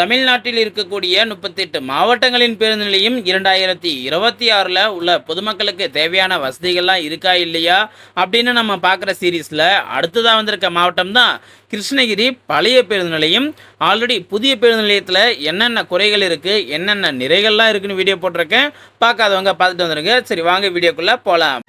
தமிழ்நாட்டில் இருக்கக்கூடிய 38 மாவட்டங்களின் பேருந்து நிலையம் 2026ல் உள்ள பொதுமக்களுக்கு தேவையான வசதிகள்லாம் இருக்கா இல்லையா அப்படின்னு நம்ம பார்க்குற சீரீஸில் அடுத்ததாக வந்திருக்க மாவட்டம் தான் கிருஷ்ணகிரி பழைய பேருந்து நிலையம். ஆல்ரெடி புதிய பேருந்து நிலையத்தில் என்னென்ன குறைகள் இருக்குது, என்னென்ன நிறைகள்லாம் இருக்குன்னு வீடியோ போட்டிருக்கேன். பார்க்காதவங்க பார்த்துட்டு வந்துடுங்க. சரி, வாங்க வீடியோக்குள்ளே போகலாம்.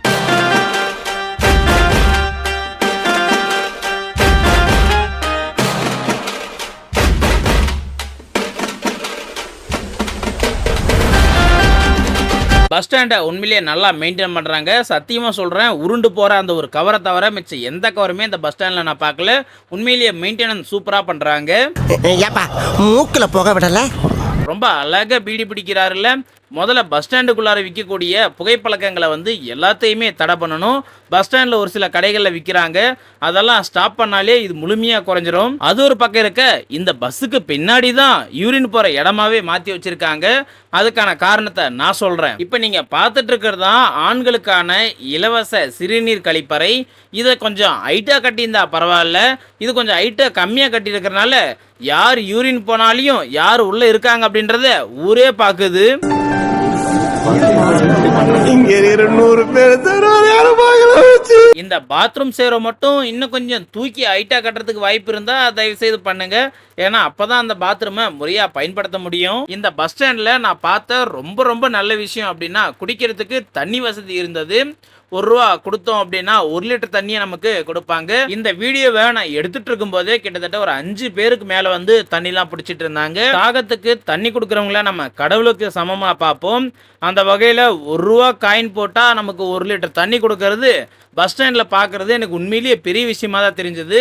பஸ் ஸ்டாண்டை உண்மையிலேயே நல்லா மெயின்டைன் பண்ணுறாங்க. சத்தியமாக சொல்கிறேன், உருண்டு போகிற அந்த ஒரு கவரை தவிர மிச்சம் எந்த கவருமே இந்த பஸ் ஸ்டாண்டில் நான் பார்க்கல. உண்மையிலேயே மெயின்டெனன்ஸ் சூப்பராக பண்ணுறாங்க. மூக்கில் போக விடலை, ரொம்ப அழகாக பீடி பிடிக்கிறாருல்ல. முதல்ல பஸ் ஸ்டாண்டுக்குள்ளார விற்கக்கூடிய புகைப்பழக்கங்களை எல்லாத்தையுமே தடை பண்ணணும். பஸ் ஸ்டாண்டில் ஒரு சில கடைகளில் விற்கிறாங்க, அதெல்லாம் ஸ்டாப் பண்ணாலே இது முழுமையாக குறைஞ்சிரும். அது ஒரு பக்கம் இருக்க, இந்த பஸ்ஸுக்கு பின்னாடி தான் யூரின் போகிற இடமாவே மாற்றி வச்சுருக்காங்க. அதுக்கான காரணத்தை நான் சொல்கிறேன். இப்போ நீங்கள் பார்த்துட்டு இருக்கிறது தான் ஆண்களுக்கான இலவச சிறுநீர் கழிப்பறை. இதை கொஞ்சம் ஹைட்டாக கட்டியிருந்தா பரவாயில்ல, இது கொஞ்சம் ஹைட்டாக கம்மியாக கட்டியிருக்கிறனால யார் யூரின் போனாலையும் யார் உள்ளே இருக்காங்க அப்படின்றத ஊரே பார்க்குது. இந்த பாத்ரூம் சேரை மட்டும் இன்னும் கொஞ்சம் தூக்கி ஹைட்டா கட்டுறதுக்கு வாய்ப்பு இருந்தா தயவு செய்து பண்ணுங்க. ஏன்னா அப்பதான் அந்த பாத்ரூமை முறையா பயன்படுத்த முடியும். இந்த பஸ் ஸ்டாண்ட்ல நான் பார்த்த ரொம்ப ரொம்ப நல்ல விஷயம் அப்படின்னா, குடிக்கிறதுக்கு தண்ணி வசதி இருந்தது. ₹1 கொடுத்தோம் அப்படின்னா 1 லிட்டர் தண்ணியை நமக்கு கொடுப்பாங்க. இந்த வீடியோவை நான் எடுத்துட்டு இருக்கும் போதே கிட்டத்தட்ட ஒரு 5 பேருக்கு மேல தண்ணிலாம் பிடிச்சிட்டு இருந்தாங்க. தாகத்துக்கு தண்ணி கொடுக்குறவங்கள நம்ம கடவுளுக்கு சமமா பார்ப்போம். அந்த வகையில ₹1 காயின் போட்டா நமக்கு 1 லிட்டர் தண்ணி கொடுக்கறது பஸ் ஸ்டாண்டில் பார்க்குறது எனக்கு உண்மையிலேயே பெரிய விஷயமா தான் தெரிஞ்சது.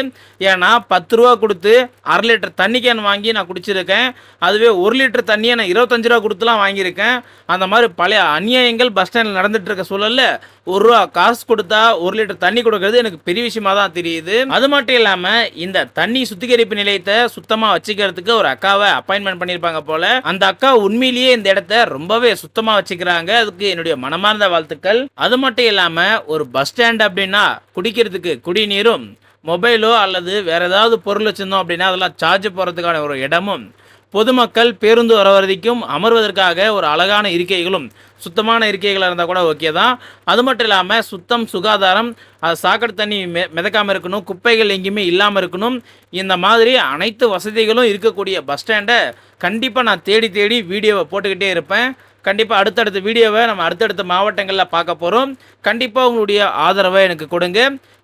ஏன்னா ₹10 கொடுத்து 1/2 லிட்டர் தண்ணி கேன் வாங்கி நான் குடிச்சிருக்கேன். அதுவே 1 லிட்டர் தண்ணியை நான் ₹25 கொடுத்துலாம் வாங்கியிருக்கேன். அந்த மாதிரி பழைய அநியாயங்கள் பஸ் ஸ்டாண்டில் நடந்துட்டு இருக்க சூழல்ல ₹1 காசு கொடுத்தா 1 லிட்டர் தண்ணி கொடுக்கறது எனக்கு பெரிய விஷயமா தான் தெரியுது. அது மட்டும் இல்லாமல் இந்த தண்ணி சுத்திகரிப்பு நிலையத்தை சுத்தமாக வச்சுக்கிறதுக்கு ஒரு அக்காவை அப்பாயின்மெண்ட் பண்ணியிருப்பாங்க போல. அந்த அக்கா உண்மையிலேயே இந்த இடத்த ரொம்பவே சுத்தமாக வச்சுக்கிறாங்க. அதுக்கு என்னுடைய மனமார்ந்த வாழ்த்துக்கள். அது மட்டும் இல்லாமல் ஒரு பஸ் ஸ்டாண்ட் அப்படின்னா குடிக்கிறதுக்கு குடிநீரும், மொபைலோ அல்லது வேற ஏதாவது பொருள் வச்சிருந்தோம் அப்படின்னா அதெல்லாம் சார்ஜ் போகிறதுக்கான ஒரு இடமும், பொதுமக்கள் பேருந்து வர வரைக்கும் அமர்வதற்காக ஒரு அழகான இருக்கைகளும், சுத்தமான இருக்கைகளாக இருந்தால் கூட ஓகே தான். அது மட்டும் இல்லாமல் சுத்தம், சுகாதாரம், அது சாக்கடை தண்ணி மிதக்காமல் இருக்கணும், குப்பைகள் எங்கேயுமே இல்லாமல் இருக்கணும். இந்த மாதிரி அனைத்து வசதிகளும் இருக்கக்கூடிய பஸ் ஸ்டாண்டை கண்டிப்பாக நான் தேடி தேடி வீடியோவை போட்டுக்கிட்டே இருப்பேன். கண்டிப்பாக அடுத்தடுத்த வீடியோவை நம்ம அடுத்தடுத்த மாவட்டங்களில் பார்க்க போகிறோம். கண்டிப்பாக உங்களுடைய ஆதரவை எனக்கு கொடுங்க.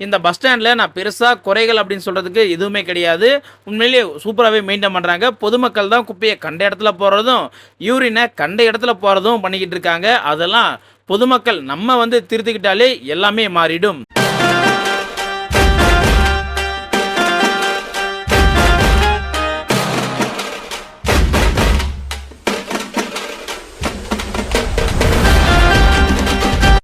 இந்த பஸ் ஸ்டாண்டில் நான் பெருசாக குறைகள் அப்படின்னு சொல்கிறதுக்கு எதுவுமே கிடையாது. உண்மையிலேயே சூப்பராகவே மெயின்டைன் பண்ணுறாங்க. பொதுமக்கள் தான் குப்பையை கண்ட இடத்துல போடுறதும், யூரினை கண்ட இடத்துல போகிறதும் பண்ணிக்கிட்டு இருக்காங்க. அதெல்லாம் பொதுமக்கள் நம்ம திருத்திக்கிட்டாலே எல்லாமே மாறிடும்.